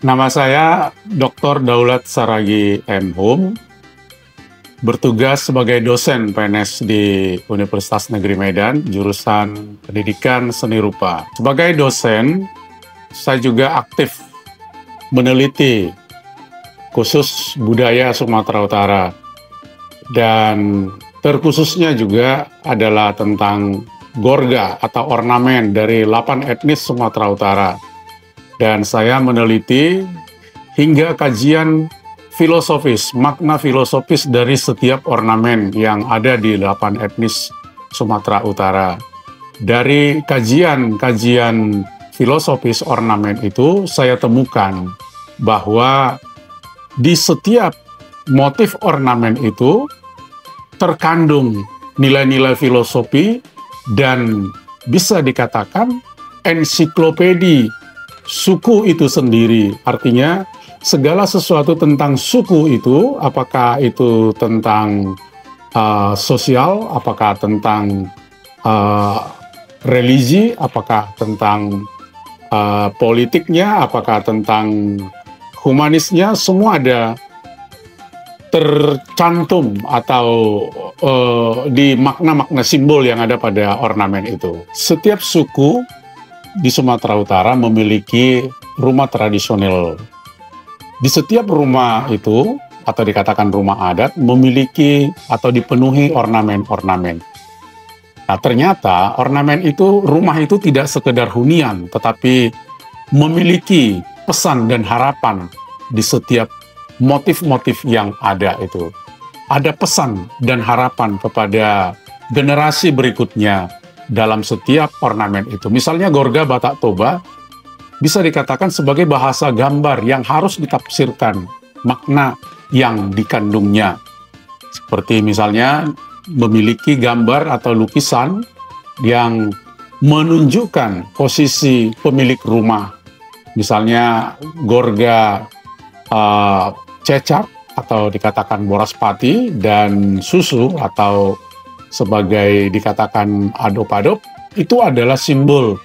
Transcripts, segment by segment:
Nama saya Dr. Daulat Saragi M. Hum, bertugas sebagai dosen PNS di Universitas Negeri Medan, jurusan Pendidikan Seni Rupa. Sebagai dosen, saya juga aktif meneliti khusus budaya Sumatera Utara, dan terkhususnya juga adalah tentang gorga atau ornamen dari 8 etnis Sumatera Utara. Dan saya meneliti hingga kajian filosofis, makna filosofis dari setiap ornamen yang ada di 8 etnis Sumatera Utara. Dari kajian-kajian filosofis ornamen itu, saya temukan bahwa di setiap motif ornamen itu terkandung nilai-nilai filosofi dan bisa dikatakan ensiklopedi suku itu sendiri. Artinya segala sesuatu tentang suku itu, apakah itu tentang sosial, apakah tentang religi, apakah tentang politiknya, apakah tentang humanisnya, semua ada tercantum atau di makna-makna simbol yang ada pada ornamen itu. Setiap suku di Sumatera Utara memiliki rumah tradisional. Di setiap rumah itu, atau dikatakan rumah adat, memiliki atau dipenuhi ornamen-ornamen. Nah, ternyata ornamen itu, rumah itu tidak sekedar hunian, tetapi memiliki pesan dan harapan di setiap motif-motif yang ada itu. Ada pesan dan harapan kepada generasi berikutnya dalam setiap ornamen itu. Misalnya Gorga Batak Toba bisa dikatakan sebagai bahasa gambar yang harus ditafsirkan makna yang dikandungnya. Seperti misalnya memiliki gambar atau lukisan yang menunjukkan posisi pemilik rumah. Misalnya Gorga Cecak atau dikatakan Boraspati, dan Susu atau sebagai dikatakan Adop-adop, itu adalah simbol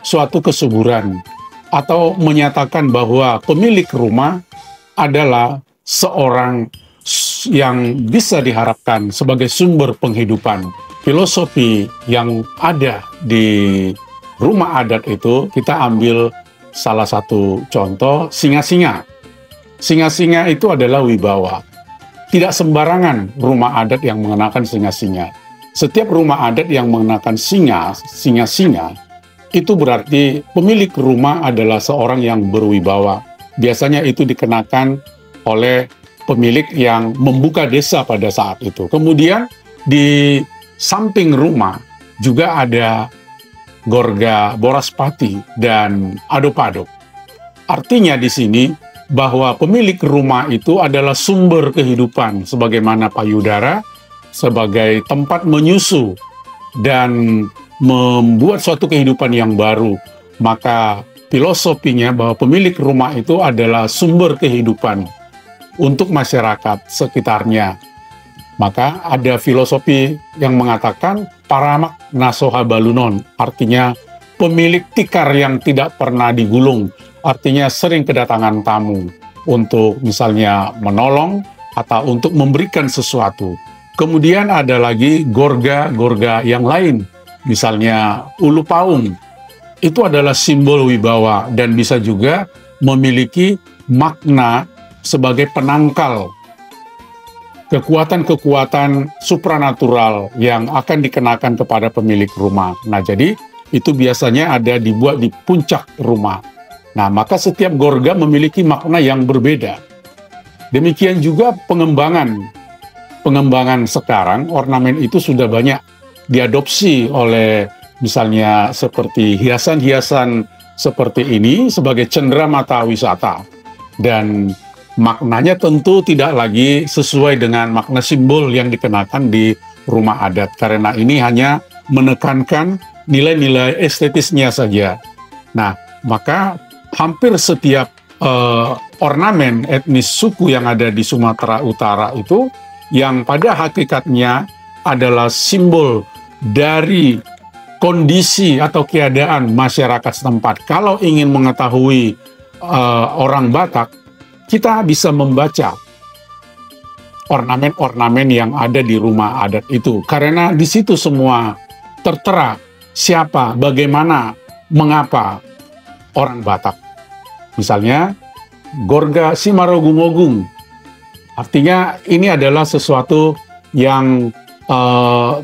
suatu kesuburan atau menyatakan bahwa pemilik rumah adalah seorang yang bisa diharapkan sebagai sumber penghidupan. Filosofi yang ada di rumah adat itu, kita ambil salah satu contoh, singa-singa. Singa-singa itu adalah wibawa. Tidak sembarangan rumah adat yang mengenakan singa-singa. Setiap rumah adat yang mengenakan singa-singa, itu berarti pemilik rumah adalah seorang yang berwibawa. Biasanya itu dikenakan oleh pemilik yang membuka desa pada saat itu. Kemudian di samping rumah juga ada Gorga Boraspati dan Adop-adop. Artinya di sini bahwa pemilik rumah itu adalah sumber kehidupan, sebagaimana payudara, sebagai tempat menyusu dan membuat suatu kehidupan yang baru. Maka filosofinya bahwa pemilik rumah itu adalah sumber kehidupan untuk masyarakat sekitarnya. Maka ada filosofi yang mengatakan paramak nasoha balunon, artinya pemilik tikar yang tidak pernah digulung, artinya sering kedatangan tamu untuk misalnya menolong atau untuk memberikan sesuatu. Kemudian ada lagi gorga-gorga yang lain, misalnya Ulu Paung. Itu adalah simbol wibawa dan bisa juga memiliki makna sebagai penangkal kekuatan-kekuatan supranatural yang akan dikenakan kepada pemilik rumah. Nah, jadi itu biasanya ada dibuat di puncak rumah. Nah, maka setiap gorga memiliki makna yang berbeda. Demikian juga pengembangan sekarang, ornamen itu sudah banyak diadopsi oleh misalnya seperti hiasan-hiasan seperti ini sebagai cenderamata wisata. Dan maknanya tentu tidak lagi sesuai dengan makna simbol yang dikenakan di rumah adat, karena ini hanya menekankan nilai-nilai estetisnya saja. Nah, maka hampir setiap ornamen etnis suku yang ada di Sumatera Utara itu yang pada hakikatnya adalah simbol dari kondisi atau keadaan masyarakat setempat. Kalau ingin mengetahui orang Batak, kita bisa membaca ornamen-ornamen yang ada di rumah adat itu. Karena di situ semua tertera siapa, bagaimana, mengapa orang Batak. Misalnya, Gorga Simarogung-ogung. Artinya ini adalah sesuatu yang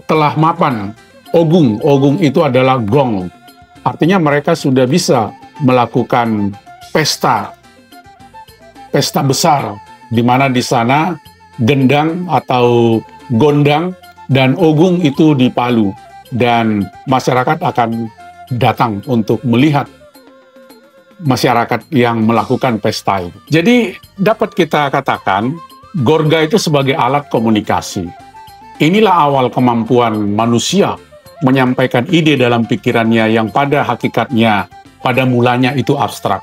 telah mapan. Ogung itu adalah gong. Artinya mereka sudah bisa melakukan pesta besar, di mana di sana gendang atau gondang dan ogung itu dipalu, dan masyarakat akan datang untuk melihat masyarakat yang melakukan pesta itu. Jadi dapat kita katakan Gorga itu sebagai alat komunikasi. Inilah awal kemampuan manusia menyampaikan ide dalam pikirannya yang pada hakikatnya, pada mulanya itu abstrak.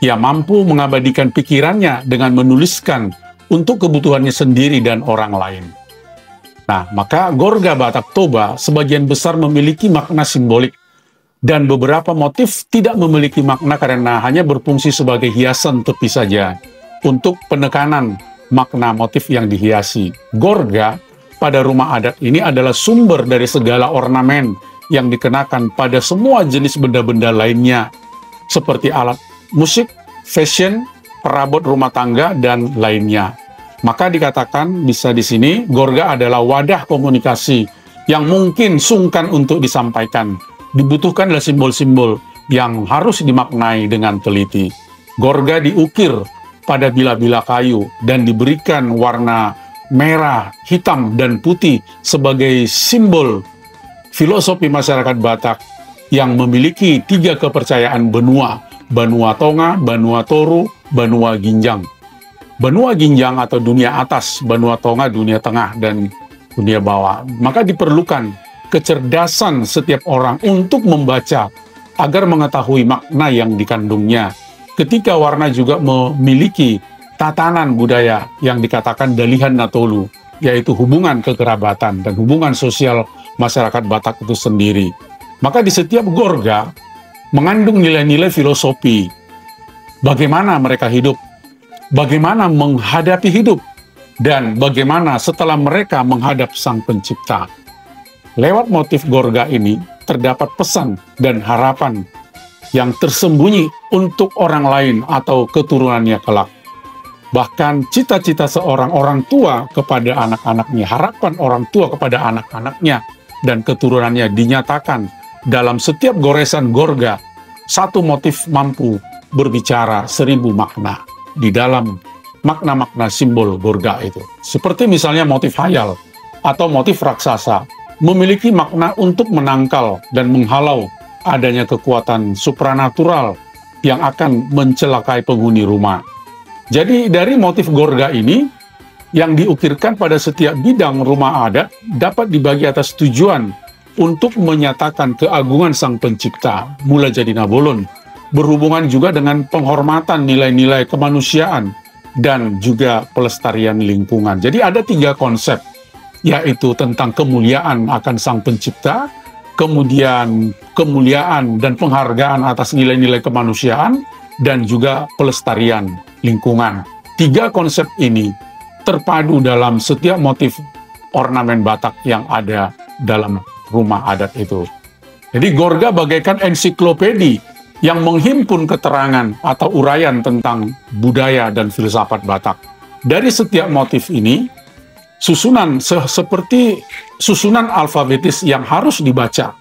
Ia mampu mengabadikan pikirannya dengan menuliskan untuk kebutuhannya sendiri dan orang lain. Nah, maka Gorga Batak Toba sebagian besar memiliki makna simbolik, dan beberapa motif tidak memiliki makna karena hanya berfungsi sebagai hiasan tepi saja untuk penekanan makna motif yang dihiasi. Gorga pada rumah adat ini adalah sumber dari segala ornamen yang dikenakan pada semua jenis benda-benda lainnya, seperti alat musik, fashion, perabot rumah tangga, dan lainnya. Maka dikatakan bisa di sini, Gorga adalah wadah komunikasi yang mungkin sungkan untuk disampaikan. Dibutuhkanlah simbol-simbol yang harus dimaknai dengan teliti. Gorga diukir pada bila-bila kayu dan diberikan warna merah, hitam, dan putih sebagai simbol filosofi masyarakat Batak yang memiliki 3 kepercayaan benua: Benua Tonga, Benua Toru, Benua Ginjang. Benua Ginjang atau dunia atas, Benua Tonga dunia tengah, dan dunia bawah. Maka diperlukan kecerdasan setiap orang untuk membaca agar mengetahui makna yang dikandungnya. Ketika warna juga memiliki tatanan budaya yang dikatakan Dalihan Natolu, yaitu hubungan kekerabatan dan hubungan sosial masyarakat Batak itu sendiri. Maka di setiap Gorga mengandung nilai-nilai filosofi. Bagaimana mereka hidup, bagaimana menghadapi hidup, dan bagaimana setelah mereka menghadap Sang Pencipta. Lewat motif Gorga ini terdapat pesan dan harapan yang tersembunyi untuk orang lain atau keturunannya kelak. Bahkan cita-cita seorang orang tua kepada anak-anaknya, harapan orang tua kepada anak-anaknya dan keturunannya dinyatakan dalam setiap goresan Gorga. Satu motif mampu berbicara 1000 makna di dalam makna-makna simbol Gorga itu. Seperti misalnya motif hayal atau motif raksasa memiliki makna untuk menangkal dan menghalau adanya kekuatan supranatural yang akan mencelakai penghuni rumah. Jadi dari motif Gorga ini yang diukirkan pada setiap bidang rumah adat dapat dibagi atas tujuan untuk menyatakan keagungan Sang Pencipta, mula jadi Nabolon, berhubungan juga dengan penghormatan nilai-nilai kemanusiaan dan juga pelestarian lingkungan. Jadi ada 3 konsep, yaitu tentang kemuliaan akan Sang Pencipta, kemudian kemuliaan dan penghargaan atas nilai-nilai kemanusiaan, dan juga pelestarian lingkungan. 3 konsep ini terpadu dalam setiap motif ornamen Batak yang ada dalam rumah adat itu. Jadi Gorga bagaikan ensiklopedi yang menghimpun keterangan atau uraian tentang budaya dan filsafat Batak. Dari setiap motif ini, susunan seperti susunan alfabetis yang harus dibaca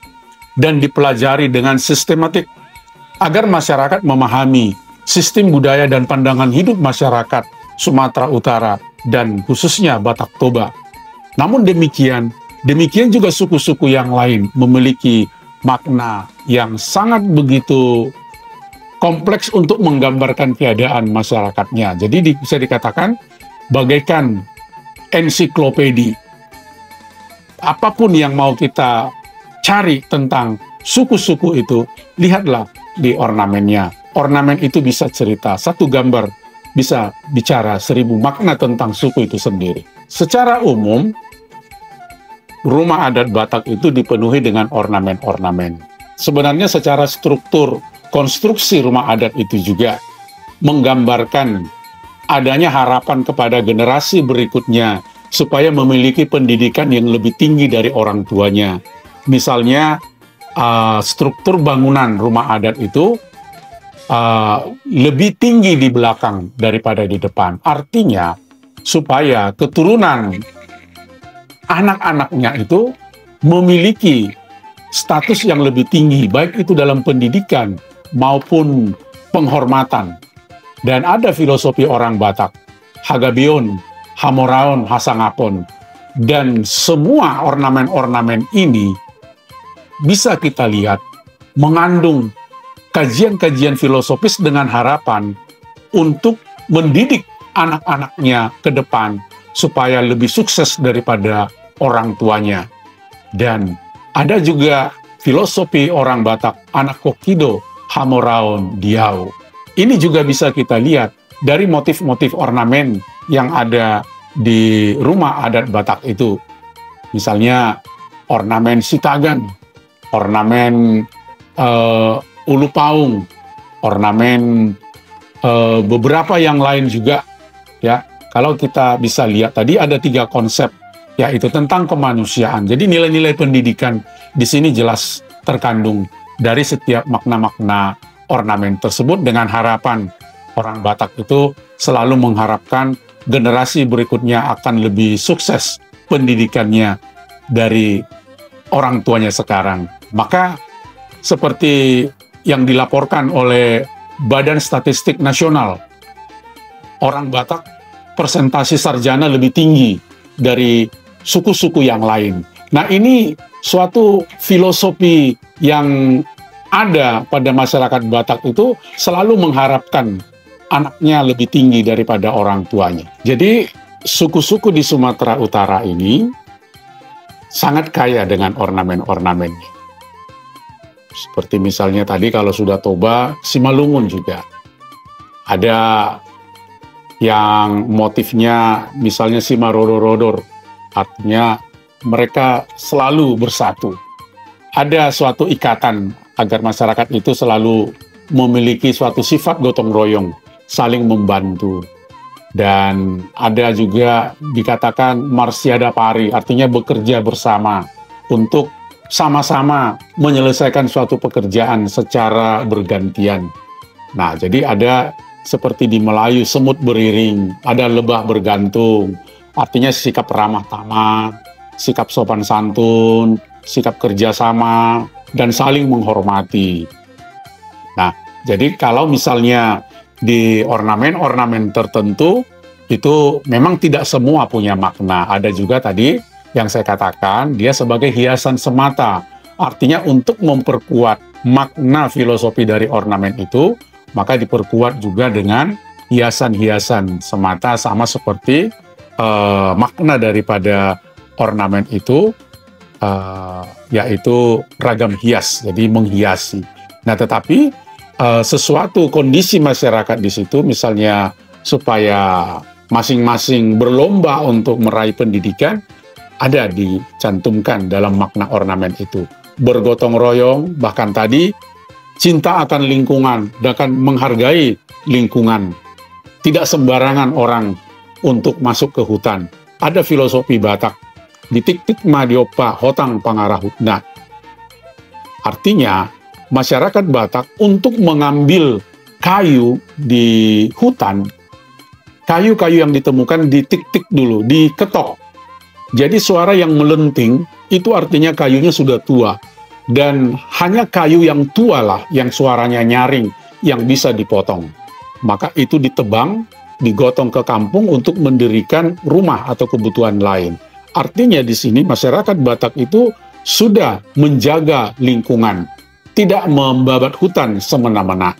dan dipelajari dengan sistematik agar masyarakat memahami sistem budaya dan pandangan hidup masyarakat Sumatera Utara dan khususnya Batak Toba. Namun demikian juga suku-suku yang lain memiliki makna yang sangat begitu kompleks untuk menggambarkan keadaan masyarakatnya. Jadi bisa dikatakan bagaikan ensiklopedi. Apapun yang mau kita cari tentang suku-suku itu, lihatlah di ornamennya. Ornamen itu bisa cerita, satu gambar bisa bicara 1000 makna tentang suku itu sendiri. Secara umum, rumah adat Batak itu dipenuhi dengan ornamen-ornamen. Sebenarnya secara struktur, konstruksi rumah adat itu juga menggambarkan adanya harapan kepada generasi berikutnya supaya memiliki pendidikan yang lebih tinggi dari orang tuanya. Misalnya, struktur bangunan rumah adat itu lebih tinggi di belakang daripada di depan. Artinya, supaya keturunan anak-anaknya itu memiliki status yang lebih tinggi, baik itu dalam pendidikan maupun penghormatan. Dan ada filosofi orang Batak, Hagabion, Hamoraon, Hasangapon, dan semua ornamen-ornamen ini bisa kita lihat mengandung kajian-kajian filosofis dengan harapan untuk mendidik anak-anaknya ke depan supaya lebih sukses daripada orang tuanya. Dan ada juga filosofi orang Batak, Anak Kokido, Hamoraon, Diau. Ini juga bisa kita lihat dari motif-motif ornamen yang ada di rumah adat Batak itu. Misalnya ornamen Sitagan, ornamen Ulu Paung, ornamen beberapa yang lain juga. Ya, kalau kita bisa lihat tadi ada 3 konsep, yaitu tentang kemanusiaan. Jadi nilai-nilai pendidikan di sini jelas terkandung dari setiap makna-makna ornamen tersebut, dengan harapan orang Batak itu selalu mengharapkan generasi berikutnya akan lebih sukses pendidikannya dari orang tuanya sekarang. Maka seperti yang dilaporkan oleh Badan Statistik Nasional, orang Batak persentase sarjana lebih tinggi dari suku-suku yang lain. Nah, ini suatu filosofi yang ada pada masyarakat Batak itu selalu mengharapkan anaknya lebih tinggi daripada orang tuanya. Jadi, suku-suku di Sumatera Utara ini sangat kaya dengan ornamen-ornamennya. Seperti misalnya tadi kalau sudah Toba, Simalungun juga. Ada yang motifnya misalnya Simarodor-rodor, artinya mereka selalu bersatu. Ada suatu ikatan agar masyarakat itu selalu memiliki suatu sifat gotong royong, saling membantu. Dan ada juga dikatakan Marsiada Pari, artinya bekerja bersama untuk sama-sama menyelesaikan suatu pekerjaan secara bergantian. Nah, jadi ada seperti di Melayu, semut beriring, ada lebah bergantung, artinya sikap ramah tamah, sikap sopan santun, sikap kerjasama, dan saling menghormati. Nah, jadi kalau misalnya di ornamen-ornamen tertentu, itu memang tidak semua punya makna. Ada juga tadi yang saya katakan, dia sebagai hiasan semata. Artinya untuk memperkuat makna filosofi dari ornamen itu, maka diperkuat juga dengan hiasan-hiasan semata, sama seperti makna daripada ornamen itu, yaitu ragam hias, jadi menghiasi. Nah, tetapi sesuatu kondisi masyarakat di situ, misalnya supaya masing-masing berlomba untuk meraih pendidikan, ada dicantumkan dalam makna ornamen itu. Bergotong royong, bahkan tadi cinta akan lingkungan, dan akan menghargai lingkungan. Tidak sembarangan orang untuk masuk ke hutan. Ada filosofi Batak, ditik-tik madiopa hotang pangarahutna. Artinya, masyarakat Batak untuk mengambil kayu di hutan, kayu-kayu yang ditemukan ditik-tik dulu, diketok. Jadi suara yang melenting, itu artinya kayunya sudah tua. Dan hanya kayu yang tua lah, yang suaranya nyaring, yang bisa dipotong. Maka itu ditebang, digotong ke kampung untuk mendirikan rumah atau kebutuhan lain. Artinya di sini masyarakat Batak itu sudah menjaga lingkungan, tidak membabat hutan semena-mena.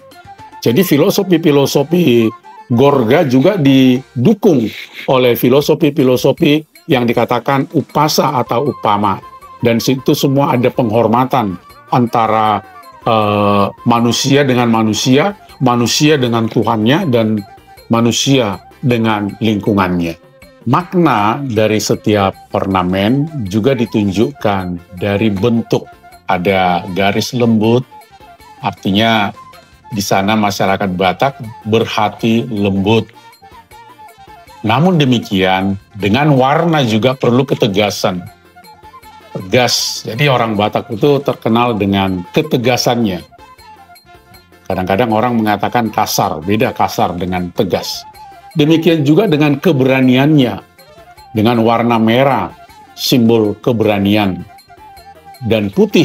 Jadi filosofi-filosofi Gorga juga didukung oleh filosofi-filosofi yang dikatakan upasa atau upama. Dan situ semua ada penghormatan antara manusia dengan manusia, manusia dengan Tuhannya, dan manusia dengan lingkungannya. Makna dari setiap ornamen juga ditunjukkan dari bentuk. Ada garis lembut, artinya Di sana masyarakat Batak berhati lembut. Namun demikian, dengan warna juga perlu ketegasan. Tegas, jadi orang Batak itu terkenal dengan ketegasannya. Kadang-kadang orang mengatakan kasar, beda kasar dengan tegas. Demikian juga dengan keberaniannya, dengan warna merah, simbol keberanian, dan putih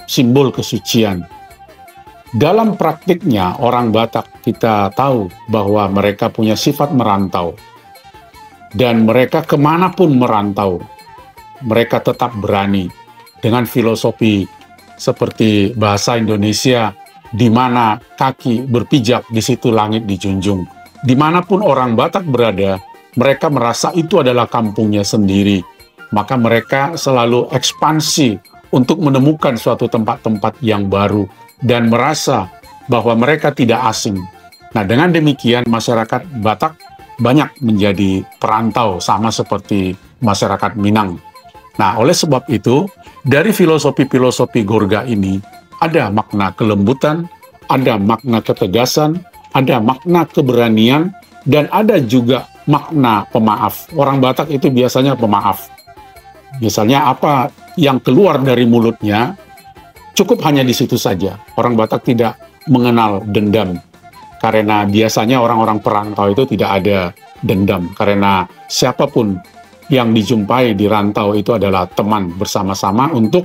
simbol kesucian. Dalam praktiknya, orang Batak kita tahu bahwa mereka punya sifat merantau. Dan mereka kemanapun merantau, mereka tetap berani dengan filosofi seperti bahasa Indonesia, di mana kaki berpijak, di situ langit dijunjung. Dimanapun orang Batak berada, mereka merasa itu adalah kampungnya sendiri. Maka mereka selalu ekspansi untuk menemukan suatu tempat-tempat yang baru dan merasa bahwa mereka tidak asing. Nah, dengan demikian masyarakat Batak banyak menjadi perantau sama seperti masyarakat Minang. Nah, oleh sebab itu, dari filosofi-filosofi Gorga ini ada makna kelembutan, ada makna ketegasan, ada makna keberanian, dan ada juga makna pemaaf. Orang Batak itu biasanya pemaaf. Misalnya apa yang keluar dari mulutnya, cukup hanya di situ saja. Orang Batak tidak mengenal dendam. Karena biasanya orang-orang perantau itu tidak ada dendam. Karena siapapun yang dijumpai di rantau itu adalah teman bersama-sama untuk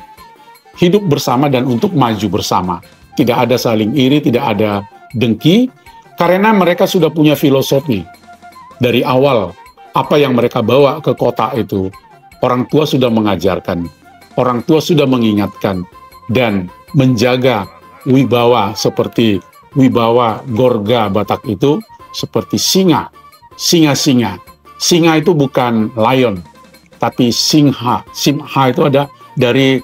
hidup bersama dan untuk maju bersama. Tidak ada saling iri, tidak ada dengki, karena mereka sudah punya filosofi. Dari awal, apa yang mereka bawa ke kota itu, orang tua sudah mengajarkan, orang tua sudah mengingatkan, dan menjaga wibawa seperti wibawa Gorga Batak itu seperti singa. Singa-singa. Singa itu bukan lion, tapi singha. Simha itu ada dari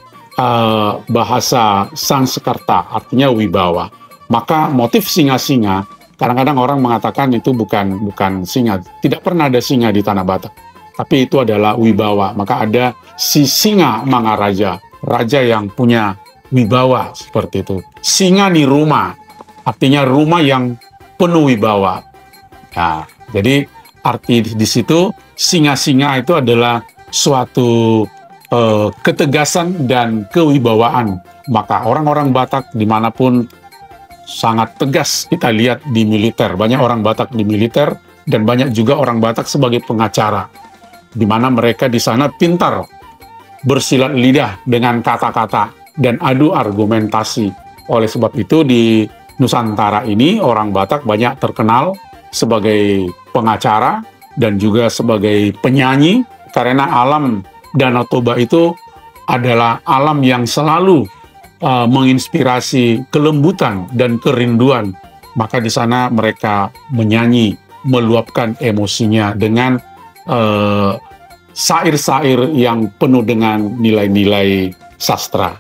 bahasa Sanskerta, artinya wibawa. Maka motif singa-singa, kadang-kadang orang mengatakan itu bukan singa. Tidak pernah ada singa di tanah Batak. Tapi itu adalah wibawa. Maka ada si singa Mangaraja, raja yang punya wibawa seperti itu. Singa ni rumah, artinya rumah yang penuh wibawa. Nah, jadi arti di situ singa-singa itu adalah suatu ketegasan dan kewibawaan. Maka orang-orang Batak dimanapun sangat tegas kita lihat di militer. Banyak orang Batak di militer dan banyak juga orang Batak sebagai pengacara. Di mana mereka di sana pintar bersilat lidah dengan kata-kata dan adu argumentasi. Oleh sebab itu di Nusantara ini orang Batak banyak terkenal sebagai pengacara dan juga sebagai penyanyi, karena alam Danau Toba itu adalah alam yang selalu menginspirasi kelembutan dan kerinduan. Maka di sana mereka menyanyi, meluapkan emosinya dengan syair-syair yang penuh dengan nilai-nilai sastra.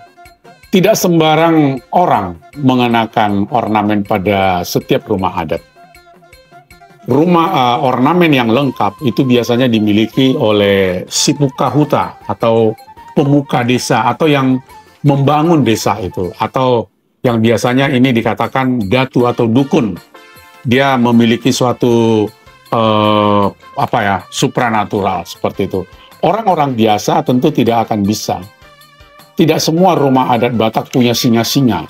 Tidak sembarang orang mengenakan ornamen pada setiap rumah adat. Ornamen yang lengkap itu biasanya dimiliki oleh Sipukahuta atau pemuka desa atau yang membangun desa itu, atau yang biasanya ini dikatakan datu atau dukun. Dia memiliki suatu supranatural seperti itu. Orang-orang biasa tentu tidak akan bisa. Tidak semua rumah adat Batak punya singa-singa.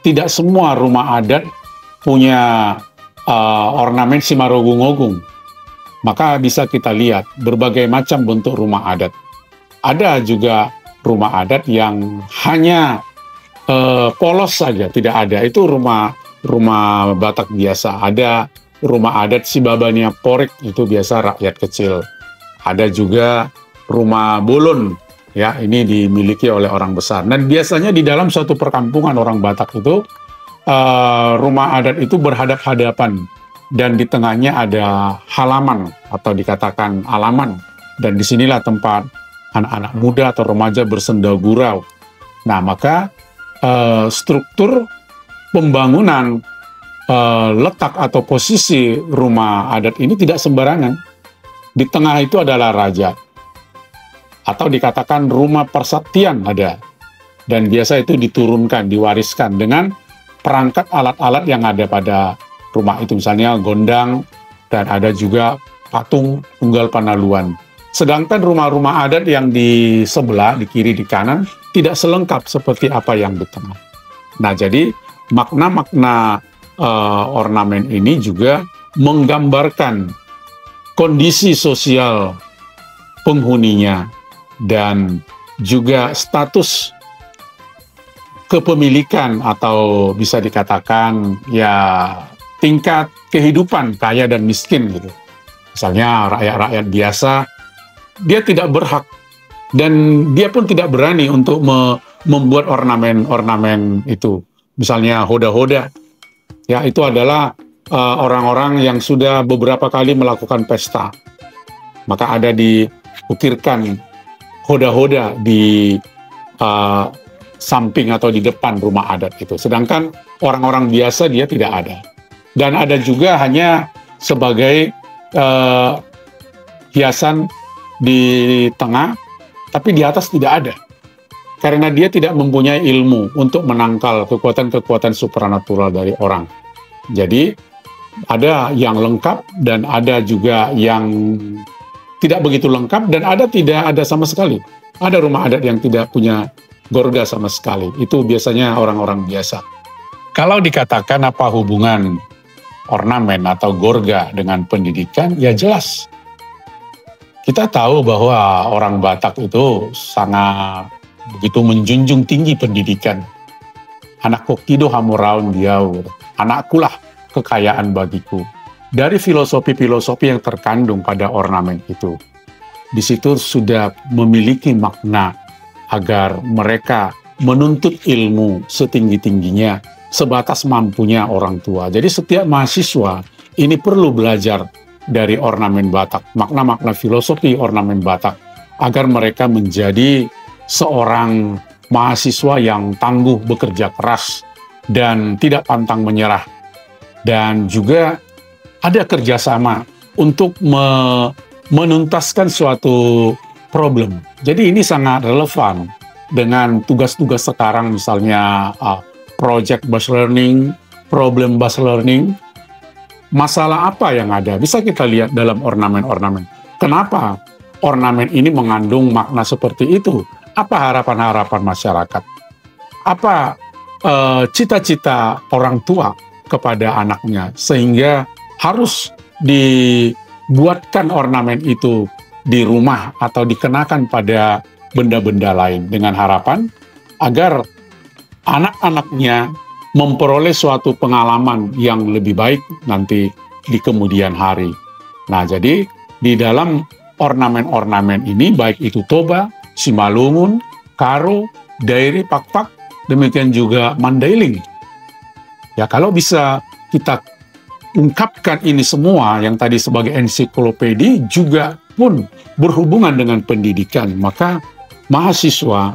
Tidak semua rumah adat punya ornamen Simarogung-ogung. Maka bisa kita lihat berbagai macam bentuk rumah adat. Ada juga rumah adat yang hanya polos saja, tidak ada. Itu rumah Batak biasa. Ada rumah adat Sibabania Porek, itu biasa rakyat kecil. Ada juga rumah bolon, ya, ini dimiliki oleh orang besar. Dan biasanya di dalam suatu perkampungan orang Batak itu rumah adat itu berhadap-hadapan dan di tengahnya ada halaman atau dikatakan alaman, dan disinilah tempat anak-anak muda atau remaja bersenda gurau. Nah, maka struktur pembangunan letak atau posisi rumah adat ini tidak sembarangan. Di tengah itu adalah raja atau dikatakan rumah persaktian ada, dan biasa itu diturunkan, diwariskan dengan perangkat alat-alat yang ada pada rumah itu, misalnya gondang, dan ada juga patung tunggal Panaluan. Sedangkan rumah-rumah adat yang di sebelah, di kiri, di kanan, tidak selengkap seperti apa yang di tengah. Nah, jadi makna-makna ornamen ini juga menggambarkan kondisi sosial penghuninya dan juga status kepemilikan atau bisa dikatakan ya tingkat kehidupan kaya dan miskin gitu. Misalnya rakyat-rakyat biasa, dia tidak berhak dan dia pun tidak berani untuk membuat ornamen-ornamen itu. Misalnya hoda-hoda, ya itu adalah orang-orang yang sudah beberapa kali melakukan pesta. Maka ada diukirkan hoda-hoda di samping atau di depan rumah adat itu. Sedangkan orang-orang biasa dia tidak ada. Dan ada juga hanya sebagai hiasan di tengah, tapi di atas tidak ada. Karena dia tidak mempunyai ilmu untuk menangkal kekuatan-kekuatan supranatural dari orang. Jadi ada yang lengkap dan ada juga yang tidak begitu lengkap dan ada tidak ada sama sekali. Ada rumah adat yang tidak punya gorga sama sekali. Itu biasanya orang-orang biasa. Kalau dikatakan apa hubungan ornamen atau gorga dengan pendidikan, ya jelas. Kita tahu bahwa orang Batak itu sangat begitu menjunjung tinggi pendidikan. Anakku kido hamuraun diau, anakkulah kekayaan bagiku. Dari filosofi-filosofi yang terkandung pada ornamen itu, di situ sudah memiliki makna agar mereka menuntut ilmu setinggi-tingginya, sebatas mampunya orang tua. Jadi setiap mahasiswa ini perlu belajar dari ornamen Batak, makna-makna filosofi ornamen Batak, agar mereka menjadi seorang mahasiswa yang tangguh bekerja keras dan tidak pantang menyerah. Dan juga ada kerjasama untuk menuntaskan suatu problem. Jadi ini sangat relevan dengan tugas-tugas sekarang, misalnya project based learning, problem based learning. Masalah apa yang ada? Bisa kita lihat dalam ornamen-ornamen. Kenapa ornamen ini mengandung makna seperti itu? Apa harapan-harapan masyarakat? Apa cita-cita orang tua kepada anaknya? Sehingga harus dibuatkan ornamen itu di rumah atau dikenakan pada benda-benda lain dengan harapan agar anak-anaknya memperoleh suatu pengalaman yang lebih baik nanti di kemudian hari. Nah, jadi di dalam ornamen-ornamen ini, baik itu toba, simalungun, karo, dairi, pak-pak, demikian juga mandailing. Ya, kalau bisa kita ungkapkan ini semua yang tadi sebagai ensiklopedi juga pun berhubungan dengan pendidikan, maka mahasiswa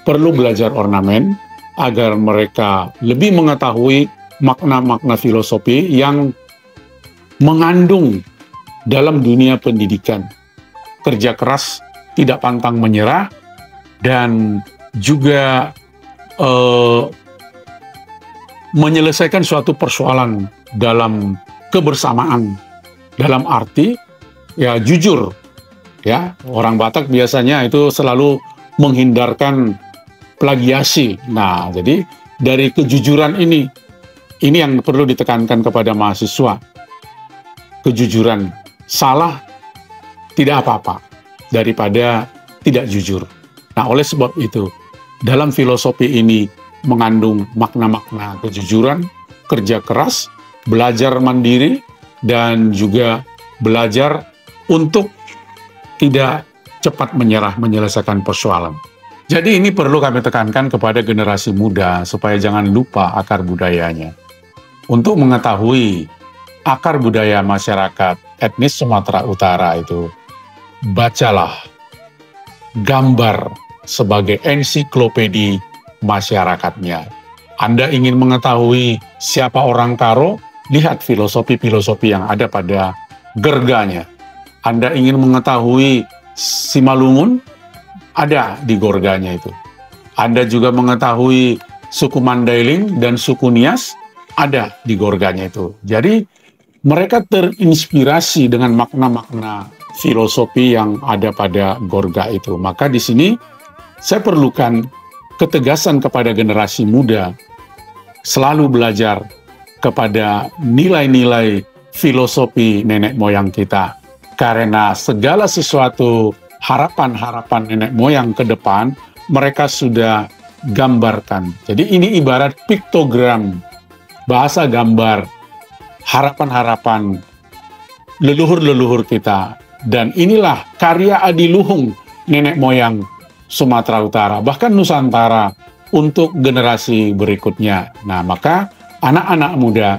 perlu belajar ornamen agar mereka lebih mengetahui makna-makna filosofi yang mengandung dalam dunia pendidikan. Kerja keras, tidak pantang menyerah, dan juga menyelesaikan suatu persoalan dalam kebersamaan. Dalam arti, ya jujur. Ya, orang Batak biasanya itu selalu menghindarkan plagiasi. Nah, jadi dari kejujuran ini yang perlu ditekankan kepada mahasiswa. Kejujuran, salah tidak apa-apa daripada tidak jujur. Nah, oleh sebab itu, dalam filosofi ini mengandung makna-makna kejujuran, kerja keras, belajar mandiri, dan juga belajar untuk tidak cepat menyerah menyelesaikan persoalan. Jadi ini perlu kami tekankan kepada generasi muda supaya jangan lupa akar budayanya. Untuk mengetahui akar budaya masyarakat etnis Sumatera Utara itu, bacalah gambar sebagai ensiklopedi masyarakatnya. Anda ingin mengetahui siapa orang Karo? Lihat filosofi-filosofi yang ada pada gerganya. Anda ingin mengetahui Simalungun? Ada di gorganya itu. Anda juga mengetahui suku Mandailing dan suku Nias ada di Gorganya itu. Jadi mereka terinspirasi dengan makna-makna filosofi yang ada pada Gorga itu. Maka di sini saya perlukan ketegasan kepada generasi muda, selalu belajar kepada nilai-nilai filosofi nenek moyang kita. Karena segala sesuatu harapan-harapan nenek moyang ke depan, mereka sudah gambarkan. Jadi ini ibarat piktogram, bahasa gambar, harapan-harapan leluhur-leluhur kita. Dan inilah karya adiluhung nenek moyang Sumatera Utara, bahkan Nusantara untuk generasi berikutnya. Nah, maka anak-anak muda,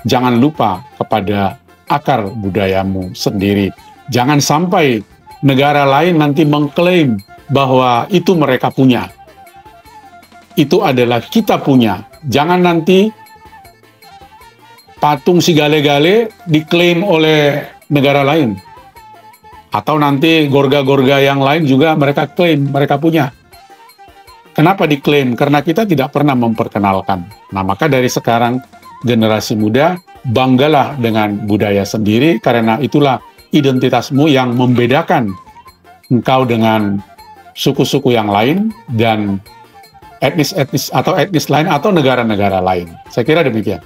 jangan lupa kepada akar budayamu sendiri. Jangan sampai negara lain nanti mengklaim bahwa itu mereka punya. Itu adalah kita punya. Jangan nanti patung si gale-gale diklaim oleh negara lain. Atau nanti gorga-gorga yang lain juga mereka klaim, mereka punya. Kenapa diklaim? Karena kita tidak pernah memperkenalkan. Nah, maka dari sekarang generasi muda, banggalah dengan budaya sendiri, karena itulah identitasmu yang membedakan engkau dengan suku-suku yang lain dan etnis-etnis atau etnis lain atau negara-negara lain. Saya kira demikian.